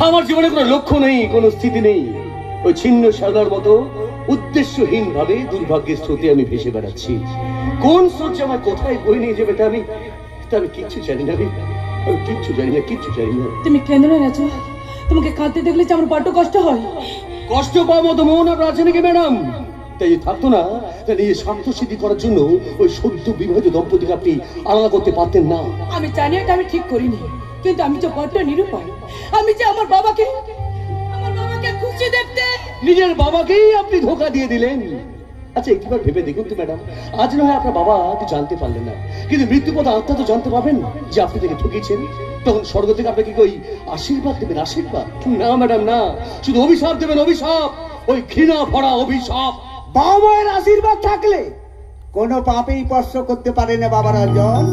আমার জীবনে কোনো লক্ষ্য নেই, কোনো স্থিতি নেই। ওই ছিন্ন সাগর মতো উদ্দেশ্যহীন ভাবে দুর্ভাগ্যের স্রোতে আমি ভেসে বেড়াচ্ছি। কোন স্রোত যে আমার কোথায় বয়ে নিয়ে যাবে তা আমি কিচ্ছু জানি না। আমি কিচ্ছু জানি না, কিচ্ছু জানি না। তুমি কেন না রাজু? তোমাকে কাঁদতে দেখলে যে আমার বড্ড কষ্ট হয়। কষ্ট পাওয়ার মতো মন আপনার আছে নাকি ম্যাডাম? তাই থাকতো না, তাই নিজের স্বার্থ সিদ্ধি করার জন্য ওই সদ্য বিবাহিত দম্পতিকে আপনি আলাদা করতে পারতেন না? আমি জানি এটা আমি ঠিক করিনি, কিন্তু আমি যে বড্ড নিরুপায়। আমি যে আমার বাবাকে খুশি দেখতে, নিজের বাবাকেই আপনি ধোঁকা দিয়ে দিলেন। আচ্ছা একবার ভেবে দেখুন তো ম্যাডাম, আজ না হয় আপনার বাবা তো জানতে পারলেন না, কিন্তু মৃত্যুপথ আত্মা তো জানতে পারবেন যে আপনি তাকে ঠকিয়েছেন। তখন স্বর্গ থেকে আপনাকে ওই আশীর্বাদ দেবেন? আশীর্বাদ না ম্যাডাম, না, শুধু অভিশাপ দেবেন, অভিশাপ, ওই ঘৃণা ভরা অভিশাপ। বাবা মায়ের আশীর্বাদ থাকলে কোনো পাপেই স্পর্শ করতে পারে না বাবা রঞ্জন।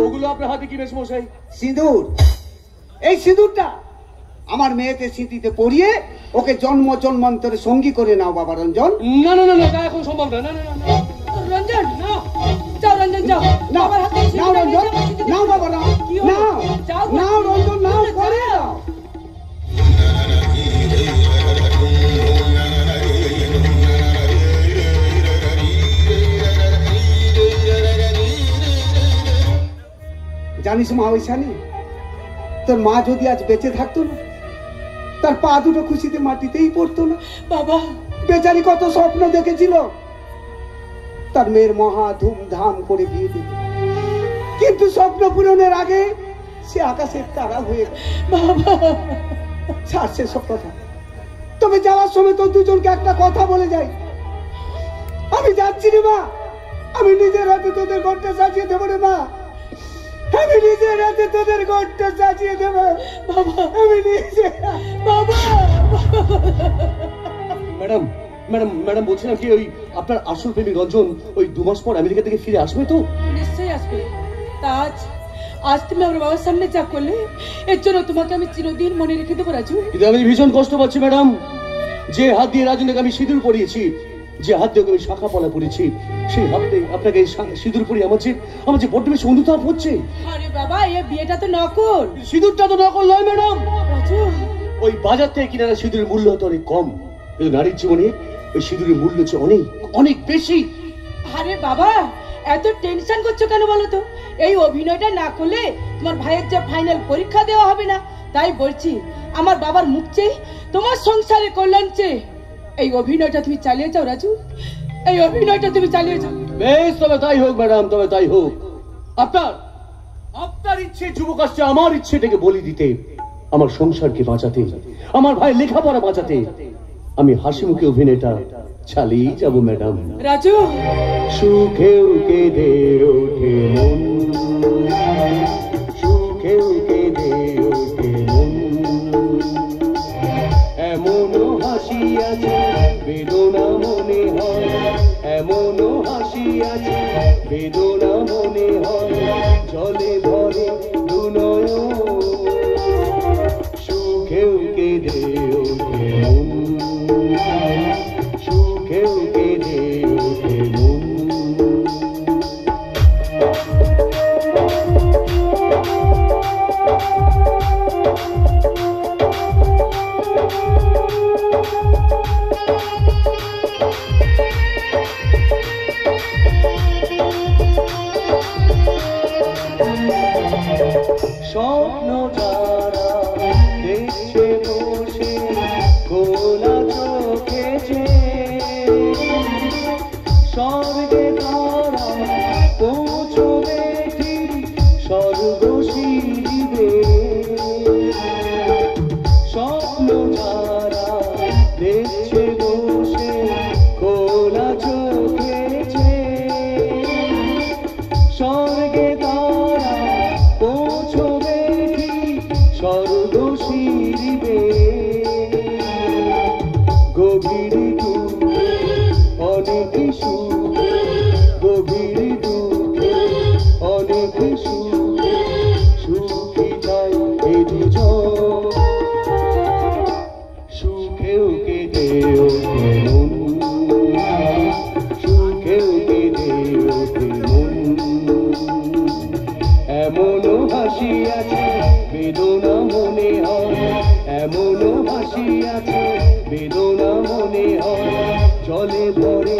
ওগুলো আপনার হাতে কি বেশ মশাই? সিঁদুর। এই সিঁদুরটা আমার মেয়েকে স্মৃতিতে পড়িয়ে ওকে জন্ম জন্মান্তরে সঙ্গী করে নাও বাবা রঞ্জন। না না না, তা এখন সম্ভব না। না না না রঞ্জন, না, যাও রঞ্জন, যাও। বাবার হাতে নাও রঞ্জন, নাও বাবা, নাও, নাও, নাও রঞ্জন, নাও, করে নাও। জানিস মা ঐশানী, তোর মা যদি আজ বেঁচে থাকতো না, তার পা দুটো খুশিতে মাটিতেই পড়তো না। বাবা বেচারি কত স্বপ্ন দেখেছিল তার মেয়ের মহা ধুমধাম করে বিয়ে দিল, কিন্তু স্বপ্ন পূরণের আগে সে আকাশের তারা হয়ে গেল। বাবা ছাড় সেসব কথা। তবে যাওয়ার সময় তো দুজনকে একটা কথা বলে যাই, আমি যাচ্ছি রে মা, আমি নিজের হাতে তোদের ঘরটা সাজিয়ে দেবো রে মা, আমি নিজের হাতে তোদের ঘরটা সাজিয়ে দেবো বাবা, আমি নিজে। বাবা ম্যাডাম ম্যাডাম ম্যাডাম বলছিলাম কি, ওই আপনার আসল প্রেমিক রঞ্জন ওই 2 মাস পর আমেরিকা থেকে ফিরে আসবে তো? নিশ্চয়ই আসবে। আজ তুমি আমার বাবার সামনে যা করলে, এর জন্য তোমাকে আমি চিরদিন মনে রেখে দেবো রাজু। কিন্তু আমি ভীষণ কষ্ট পাচ্ছি ম্যাডাম। যে হাত দিয়ে রাজুকে আমি সিঁদুর পরিয়েছি, যে হাত দিয়ে আমি শাখা পলা পরিয়েছি, সেই হাতে আপনাকে সিঁদুর পরিয়ে আমার যে বড্ড বেশি অনুতাপ হচ্ছে। আরে বাবা, এই বিয়েটা তো নকল। সিঁদুরটা তো নকল নয় ম্যাডাম। রাজু, ওই বাজার থেকে কিনা সিঁদুরের মূল্য হতো অনেক কম, কিন্তু নারীর জীবনে ওই সিঁদুরের মূল্য হচ্ছে অনেক অনেক বেশি। আরে বাবা, এত টেনশন করছো কেন বলো তো? এই অভিনয়টা না করলে তোমার ভাইয়ের যে ফাইনাল পরীক্ষা দেওয়া হবে না। তাই বলছি, আমার বাবার মুখ চেয়ে, তোমার সংসারে কল্যাণ চেয়ে এই অভিনয়টা তুমি চালিয়ে যাও রাজু, এই অভিনয়টা তুমি চালিয়ে যাও। বেশ, তবে তাই হোক ম্যাডাম, তবে তাই হোক। আপনার ইচ্ছে যুবক আসছে আমার ইচ্ছেটাকে বলি দিতে, আমার সংসারকে বাঁচাতে, আমার ভাই লেখাপড়া বাঁচাতে আমি হাসি মুখে অভিনয়টা চালিয়ে যাবো ম্যাডাম। রাজু, সুখেও কেঁদে ওঠে মন, সুখেও কেঁদে ওঠে মন, এমনও হাসি আছে বেদনা মনে হয়, এমনও হাসি আছে বেদনা মনে হয়, জলে ভরে দুনয়ন, সুখেও কেঁদে ওঠে মন, সুখেও কেঁদে ওঠে মন। স্বপ্ন যারা দেখছে বসে খোলা চোখে যে, স্বর্গে তারা পৌঁছবে ঠিক স্বর্গ শিরিবে, স্বপ্ন যারা দেখছে বসে খোলা চোখে যে, স্বর্গে তারা পৌঁছবে ঠিক স্বর্গ শিরিবে, গভীর দুঃখে অনেক সুখে, গভীর দুঃখে অনেক সুখে, সুখী চাই এ দুজন, সুখেও কেঁদে ওঠে মন, সুখেও কেঁদে ওঠে মন, এমনও হাসি আছে বেদনা মনে হয়, এমন হাসি আছে বেদনা মনে হয় জলে ভরে